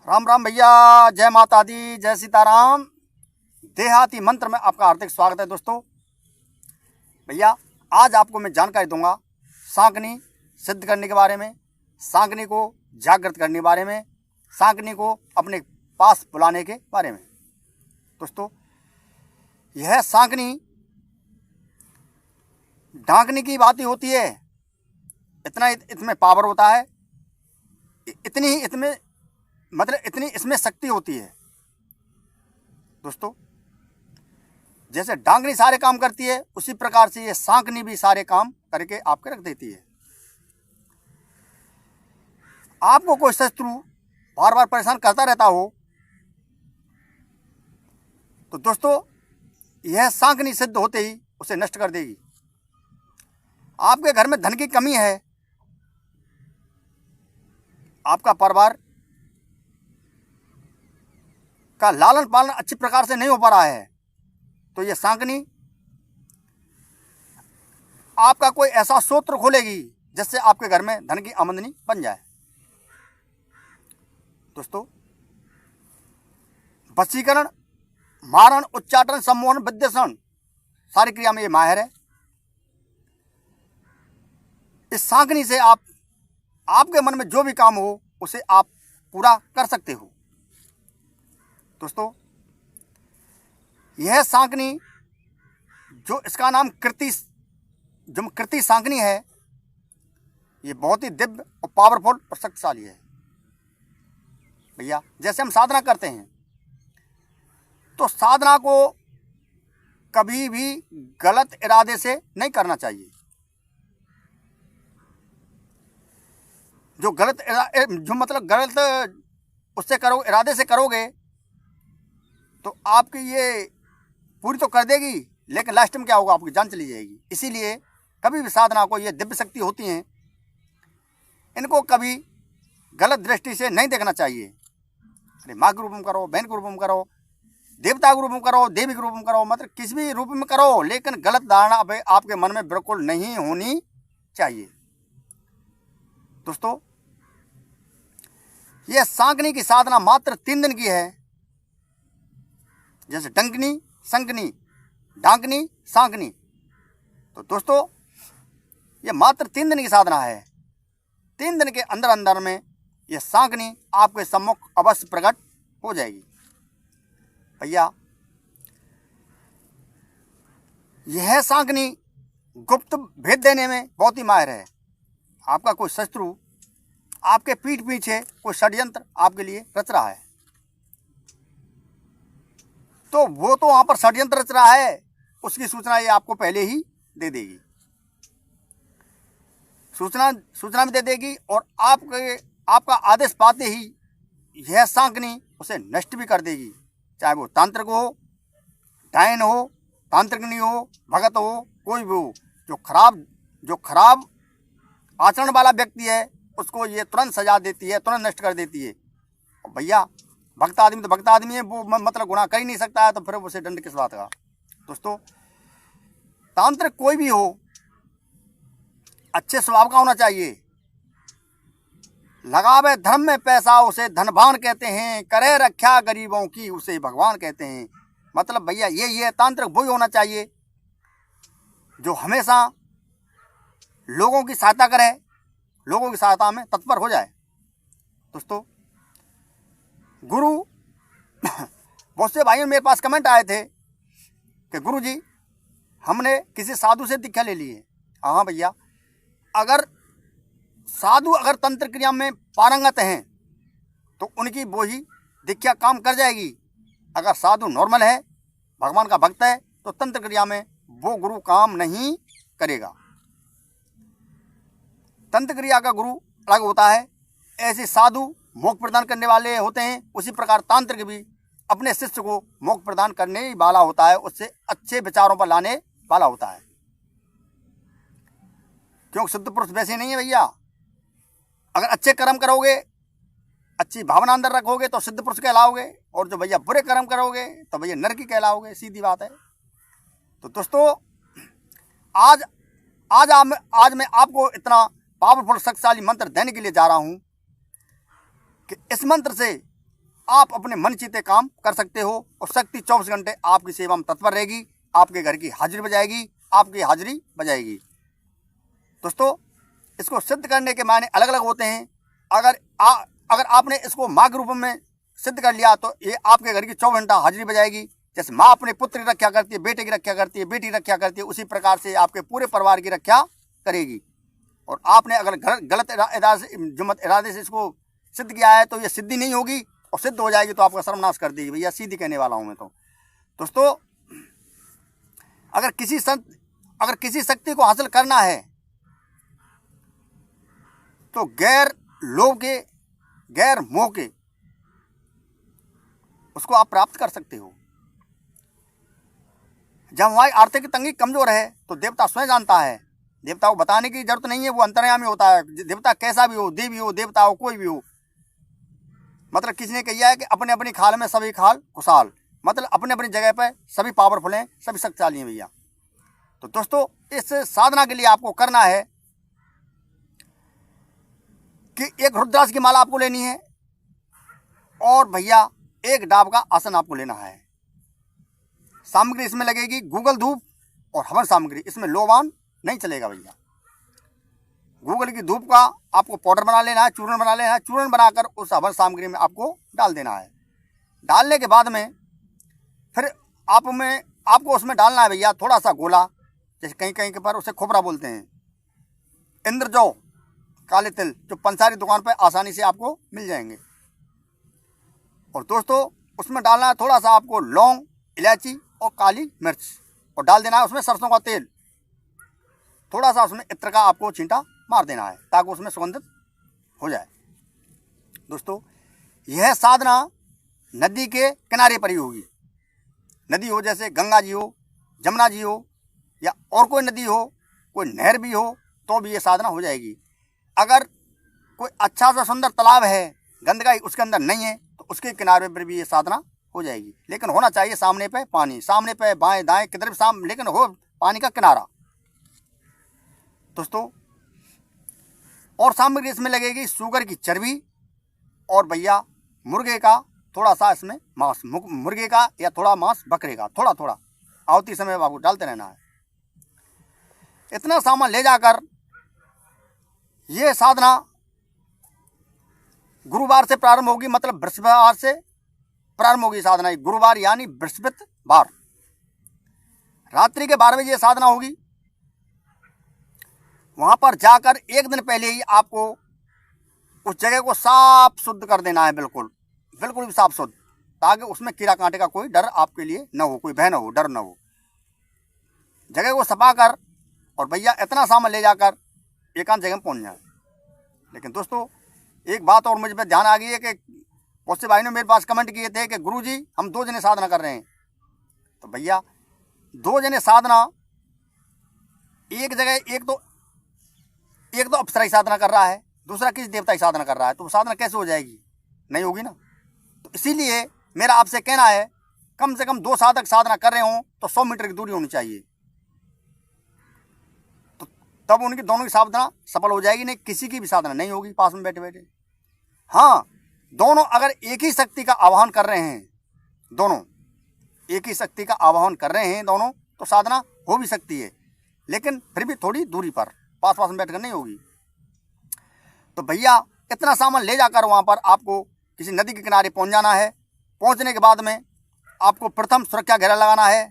राम राम भैया, जय माता दी, जय सीताराम। देहाती मंत्र में आपका हार्दिक स्वागत है दोस्तों। भैया आज आपको मैं जानकारी दूंगा सांकनी सिद्ध करने के बारे में, सांकनी को जागृत करने के बारे में, सांकनी को अपने पास बुलाने के बारे में। दोस्तों यह सांकनी ढांकने की बात ही होती है। इतना इसमें पावर होता है, इतनी ही इसमें इतनी इसमें शक्ति होती है दोस्तों। जैसे डांगनी सारे काम करती है, उसी प्रकार से ये सांकनी भी सारे काम करके आपके रख देती है। आपको कोई शत्रु बार बार परेशान करता रहता हो तो दोस्तों यह सांकनी सिद्ध होते ही उसे नष्ट कर देगी। आपके घर में धन की कमी है, आपका परिवार का लालन पालन अच्छी प्रकार से नहीं हो पा रहा है, तो ये सांकनी आपका कोई ऐसा सूत्र खोलेगी जिससे आपके घर में धन की आमदनी बन जाए। दोस्तों वशीकरण, मारण, उच्चाटन, सम्मोहन, विद्वेषण सारी क्रिया में ये माहिर है। इस सांकनी से आपके मन में जो भी काम हो उसे आप पूरा कर सकते हो। दोस्तों यह सांकनी जो इसका नाम कृति सांकनी है, ये बहुत ही दिव्य और पावरफुल और शक्तिशाली है। भैया जैसे हम साधना करते हैं तो साधना को कभी भी गलत इरादे से नहीं करना चाहिए। जो गलत उससे करो, इरादे से करोगे तो आपकी ये पूरी तो कर देगी, लेकिन लास्ट में क्या होगा, आपकी जान चली जाएगी। इसीलिए कभी भी साधना को, ये दिव्य शक्ति होती हैं, इनको कभी गलत दृष्टि से नहीं देखना चाहिए। अरे माँ के रूप में करो, बहन के रूप में करो, देवता के रूप में करो, देवी के रूप में करो, मतलब किसी भी रूप में करो, लेकिन गलत धारणा आपके मन में बिल्कुल नहीं होनी चाहिए। दोस्तों यह सांकनी की साधना मात्र 3 दिन की है। जैसे डंकनी, संकनी, ढांकनी, सांकनी। तो दोस्तों ये मात्र 3 दिन की साधना है। 3 दिन के अंदर अंदर में ये सांकनी आपके सम्मुख अवश्य प्रकट हो जाएगी। भैया यह सांकनी गुप्त भेद देने में बहुत ही माहिर है। आपका कोई शत्रु आपके पीठ पीछे कोई षड्यंत्र आपके लिए रच रहा है, तो वो तो वहां पर षड्यंत्र रच रहा है, उसकी सूचना ये आपको पहले ही दे देगी। सूचना भी दे देगी और आपका आदेश पाते ही यह सांकनी उसे नष्ट भी कर देगी। चाहे वो तांत्रिक हो, डायन हो, तांत्रिकनी हो, भगत हो, कोई भी हो। जो खराब आचरण वाला व्यक्ति है उसको ये तुरंत सजा देती है, तुरंत नष्ट कर देती है। और भैया भक्त आदमी तो भक्त आदमी है, वो मतलब गुनाह कर ही नहीं सकता है, तो फिर उसे दंड किस बात का। दोस्तों तांत्रिक कोई भी हो, अच्छे स्वभाव का होना चाहिए। लगावे धर्म में पैसा उसे धनवान कहते हैं, करे रक्षा गरीबों की उसे भगवान कहते हैं। मतलब भैया ये तांत्रिक वही होना चाहिए जो हमेशा लोगों की सहायता करे, लोगों की सहायता में तत्पर हो जाए। दोस्तों गुरु बहुत से भाइयों मेरे पास कमेंट आए थे कि गुरु जी हमने किसी साधु से दीक्षा ले ली है। हाँ भैया, अगर साधु तंत्र क्रिया में पारंगत हैं तो उनकी वो ही दीक्षा काम कर जाएगी। अगर साधु नॉर्मल है, भगवान का भक्त है, तो तंत्र क्रिया में वो गुरु काम नहीं करेगा। तंत्र क्रिया का गुरु अलग होता है। ऐसे साधु मोक्ष प्रदान करने वाले होते हैं, उसी प्रकार तांत्रिक भी अपने शिष्य को मोक्ष प्रदान करने वाला होता है, उससे अच्छे विचारों पर लाने वाला होता है। क्योंकि सिद्ध पुरुष वैसे नहीं है भैया। अगर अच्छे कर्म करोगे, अच्छी भावना अंदर रखोगे तो सिद्ध पुरुष कहलाओगे, और जो भैया बुरे कर्म करोगे तो भैया नरकी कहलाओगे, सीधी बात है। तो दोस्तों आज मैं आपको इतना पावरफुल शक्तिशाली मंत्र देने के लिए जा रहा हूं कि इस मंत्र से आप अपने मन चिते काम कर सकते हो और शक्ति 24 घंटे आपकी सेवा में तत्पर रहेगी। आपके घर की हाजिरी बजाएगी, आपकी हाजिरी बजाएगी। दोस्तों, इसको सिद्ध करने के मायने अलग अलग होते हैं। अगर आपने इसको माँ के रूप में सिद्ध कर लिया तो ये आपके घर की 24 घंटा हाजिरी बजाएगी। जैसे माँ अपने पुत्र की रक्षा करती है, बेटे की रक्षा करती है, बेटी की रक्षा करती है, उसी प्रकार से आपके पूरे परिवार की रक्षा करेगी। और आपने अगर गलत इरादे से इसको सिद्ध किया है तो ये सिद्धि नहीं होगी, और सिद्ध हो जाएगी तो आपका सर्वनाश कर देगी। भैया सीधी कहने वाला हूँ मैं तो। दोस्तों, अगर किसी शक्ति को हासिल करना है तो गैर लोभ के, गैर मोह के उसको आप प्राप्त कर सकते हो। जब हमारी आर्थिक तंगी कमजोर है तो देवता स्वयं जानता है। देवता को बताने की जरूरत नहीं है, वो अंतर्यामी होता है। देवता कैसा भी हो, देवी हो, देवता हो, कोई भी हो, मतलब किसी ने कहा है कि अपने अपनी खाल में सभी खाल खुशहाल, मतलब अपने अपनी जगह पर सभी पावरफुल हैं, सभी शक्तिशाली हैं भैया। तो दोस्तों, इस साधना के लिए आपको करना है कि एक रुद्राक्ष की माला आपको लेनी है और भैया एक डाब का आसन आपको लेना है। सामग्री इसमें लगेगी गूगल धूप और हवन सामग्री। इसमें लोबान नहीं चलेगा भैया। गूगल की धूप का आपको पाउडर बना लेना है, चूर्ण बना लेना है। चूर्ण बनाकर उस हवन सामग्री में आपको डाल देना है। डालने के बाद में फिर आपको उसमें डालना है भैया थोड़ा सा गोला, जैसे कहीं कहीं के पर उसे खोपरा बोलते हैं, इंद्रजौ, काले तिल, जो पंसारी दुकान पर आसानी से आपको मिल जाएंगे। और दोस्तों, उसमें डालना है थोड़ा सा आपको लौंग, इलायची और काली मिर्च, और डाल देना है उसमें सरसों का तेल। थोड़ा सा उसमें इत्र का आपको छींटा मार देना है ताकि उसमें सुगंधित हो जाए। दोस्तों, यह साधना नदी के किनारे पर ही होगी। नदी हो, जैसे गंगा जी हो, जमुना जी हो, या और कोई नदी हो, कोई नहर भी हो, तो भी ये साधना हो जाएगी। अगर कोई अच्छा सा सुंदर तालाब है, गंदगी उसके अंदर नहीं है, तो उसके किनारे पर भी ये साधना हो जाएगी। लेकिन होना चाहिए सामने पे पानी, सामने पे बाएं दाएं किधर भी सामने, लेकिन हो पानी का किनारा। दोस्तों, और सामग्री इसमें लगेगी सूगर की चर्बी और भैया मुर्गे का थोड़ा सा इसमें मांस, मुर्गे का या थोड़ा मांस बकरे का, थोड़ा थोड़ा आवती समय आपको डालते रहना है। इतना सामान ले जाकर ये साधना गुरुवार से प्रारंभ होगी, मतलब बृहस्पतिवार से प्रारंभ होगी साधना। गुरुवार यानी बृहस्पतिवार रात्रि के 12 बजे साधना होगी। वहां पर जाकर एक दिन पहले ही आपको उस जगह को साफ शुद्ध कर देना है, बिल्कुल बिल्कुल भी साफ शुद्ध, ताकि उसमें कीड़ा कांटे का कोई डर आपके लिए न हो, कोई भय न हो, डर न हो। जगह को सफा कर और भैया इतना सामान ले जाकर एकांत जगह में पहुंच जाए। लेकिन दोस्तों, एक बात और मुझ पर ध्यान आ गई है कि बहुत से भाई ने मेरे पास कमेंट किए थे कि गुरुजी हम 2 जने साधना कर रहे हैं। तो भैया 2 जने साधना एक जगह, एक तो अप्सरा की साधना कर रहा है, दूसरा किसी देवता की साधना कर रहा है, तो साधना कैसे हो जाएगी? नहीं होगी ना। तो इसीलिए मेरा आपसे कहना है, कम से कम 2 साधक साधना कर रहे हों तो 100 मीटर की दूरी होनी चाहिए, तो तब उनकी दोनों की साधना सफल हो जाएगी। नहीं किसी की भी साधना नहीं होगी पास में बैठे बैठे। हाँ, दोनों अगर एक ही शक्ति का आवाहन कर रहे हैं, दोनों एक ही शक्ति का आवाहन कर रहे हैं दोनों, तो साधना हो भी सकती है, लेकिन फिर भी थोड़ी दूरी पर, पास में बैठकर नहीं होगी। तो भैया इतना सामान ले जाकर वहाँ पर आपको किसी नदी के किनारे पहुँच जाना है। पहुँचने के बाद में आपको प्रथम सुरक्षा घेरा लगाना है।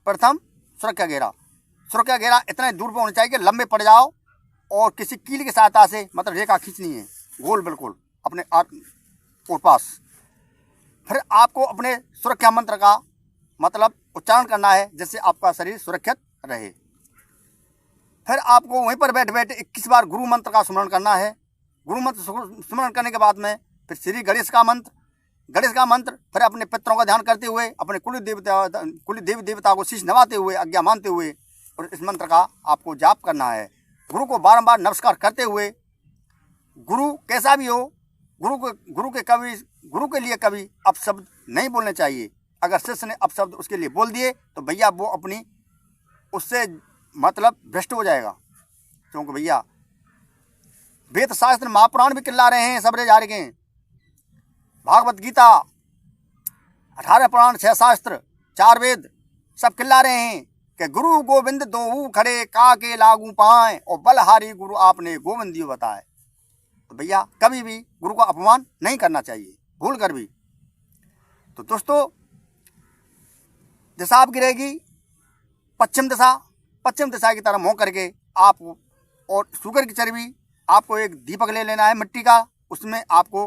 प्रथम सुरक्षा घेरा इतना दूर पर होना चाहिए कि लंबे पड़ जाओ, और किसी कील की सहायता से मतलब रेखा खींचनी है गोल बिल्कुल अपने और पास। फिर आपको अपने सुरक्षा मंत्र का मतलब उच्चारण करना है, जिससे आपका शरीर सुरक्षित रहे। फिर आपको वहीं पर बैठ 21 बार गुरु मंत्र का स्मरण करना है। गुरु मंत्र स्मरण करने के बाद में फिर श्री गणेश का मंत्र, फिर अपने पितरों का ध्यान करते हुए, अपने कुल देवी देवता को शीश नवाते हुए, आज्ञा मानते हुए, और इस मंत्र का आपको जाप करना है। गुरु को बारंबार नमस्कार करते हुए, गुरु कैसा भी हो, गुरु के लिए कभी अपशब्द नहीं बोलने चाहिए। अगर शिष्य ने अपशब्द उसके लिए बोल दिए तो भैया वो अपनी उससे मतलब भ्रष्ट हो जाएगा। क्योंकि भैया वेद शास्त्र महापुराण भी चिल्ला रहे हैं, सबरे जा रहे हैं, भागवत गीता, 18 पुराण, 6 शास्त्र, 4 वेद सब चिल्ला रहे हैं कि गुरु गोविंद दोऊ खड़े काके लागू पाए और बलहारी गुरु आपने गोविंदियो बताए। तो भैया कभी भी गुरु का अपमान नहीं करना चाहिए, भूल कर भी। तो दोस्तों, दिशा आपकी रहेगी पश्चिम दिशा। पश्चिम दिशा की तरफ मुँह करके आप, और शुगर की चर्बी आपको एक दीपक ले लेना है मिट्टी का, उसमें आपको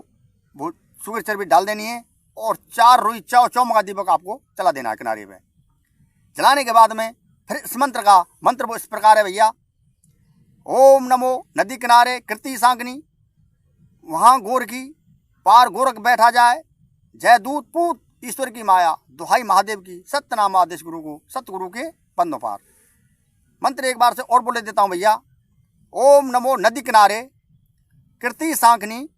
वो शुगर की चर्बी डाल देनी है और 4 रुई चौमुखा दीपक आपको चला देना है किनारे पे। जलाने के बाद में फिर इस मंत्र का मंत्र वो इस प्रकार है भैया, ओम नमो नदी किनारे कृति सांकनी, वहाँ गोर की पार गोरख बैठा जाए, जय दूत पूत ईश्वर की माया, दुहाई महादेव की, सत्यनाम आदेश गुरु को, सतगुरु के बंदों पार। मंत्र एक बार से और बोले देता हूँ भैया, ओम नमो नदी किनारे कृति सांकनी,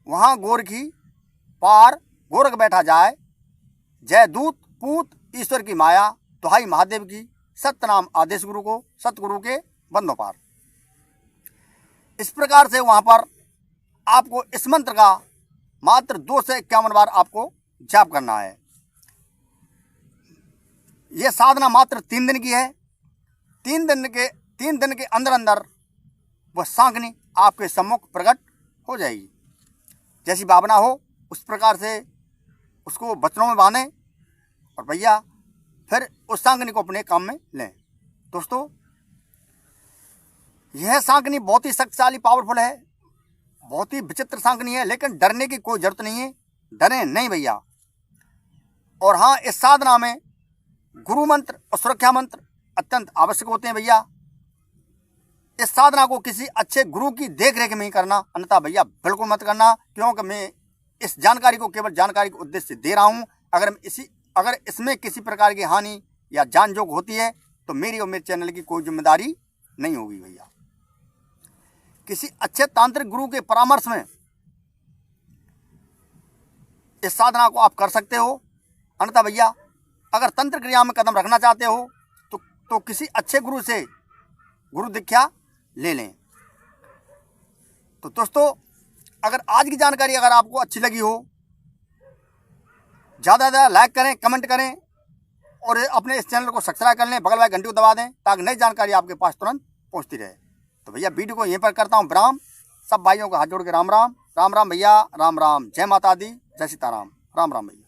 वहाँ गोर की पार गोरख बैठा जाए, जय दूत पूत ईश्वर की माया, दुहाई महादेव की, सत्यनाम आदेश गुरु को, सतगुरु के बंदों पार। इस प्रकार से वहाँ पर आपको इस मंत्र का मात्र 2 से 51 बार आपको जाप करना है। यह साधना मात्र 3 दिन की है। 3 दिन के अंदर अंदर वह सांकनी आपके सम्मुख प्रकट हो जाएगी। जैसी भावना हो उस प्रकार से उसको बचनों में बांधें और भैया फिर उस सांकनी को अपने काम में लें। दोस्तों, यह सांकनी बहुत ही शक्तिशाली, पावरफुल है, बहुत ही विचित्र सांकनी है, लेकिन डरने की कोई जरूरत नहीं है, डरें नहीं भैया। और हाँ, इस साधना में गुरु मंत्र और सुरक्षा मंत्र अत्यंत आवश्यक होते हैं भैया। इस साधना को किसी अच्छे गुरु की देख रेख में ही करना, अन्यथा भैया बिल्कुल मत करना, क्योंकि मैं इस जानकारी को केवल जानकारी के उद्देश्य से दे रहा हूँ। अगर इसमें किसी प्रकार की हानि या जान जोग होती है तो मेरी और मेरे चैनल की कोई जिम्मेदारी नहीं होगी भैया। किसी अच्छे तांत्रिक गुरु के परामर्श में इस साधना को आप कर सकते हो, अन्यथा भैया अगर तंत्र क्रिया में कदम रखना चाहते हो तो किसी अच्छे गुरु से गुरु दीक्षा ले लें। तो दोस्तों, अगर आज की जानकारी अगर आपको अच्छी लगी हो, ज़्यादा से ज़्यादा लाइक करें, कमेंट करें और अपने इस चैनल को सब्सक्राइब कर लें, बगल वाली घंटी को दबा दें ताकि नई जानकारी आपके पास तुरंत पहुंचती रहे। तो भैया वीडियो को यहीं पर करता हूं विराम। सब भाइयों को हाथ जोड़ के राम राम, राम राम भैया, राम राम, जय माता दी, जय सीताराम, राम राम भैया।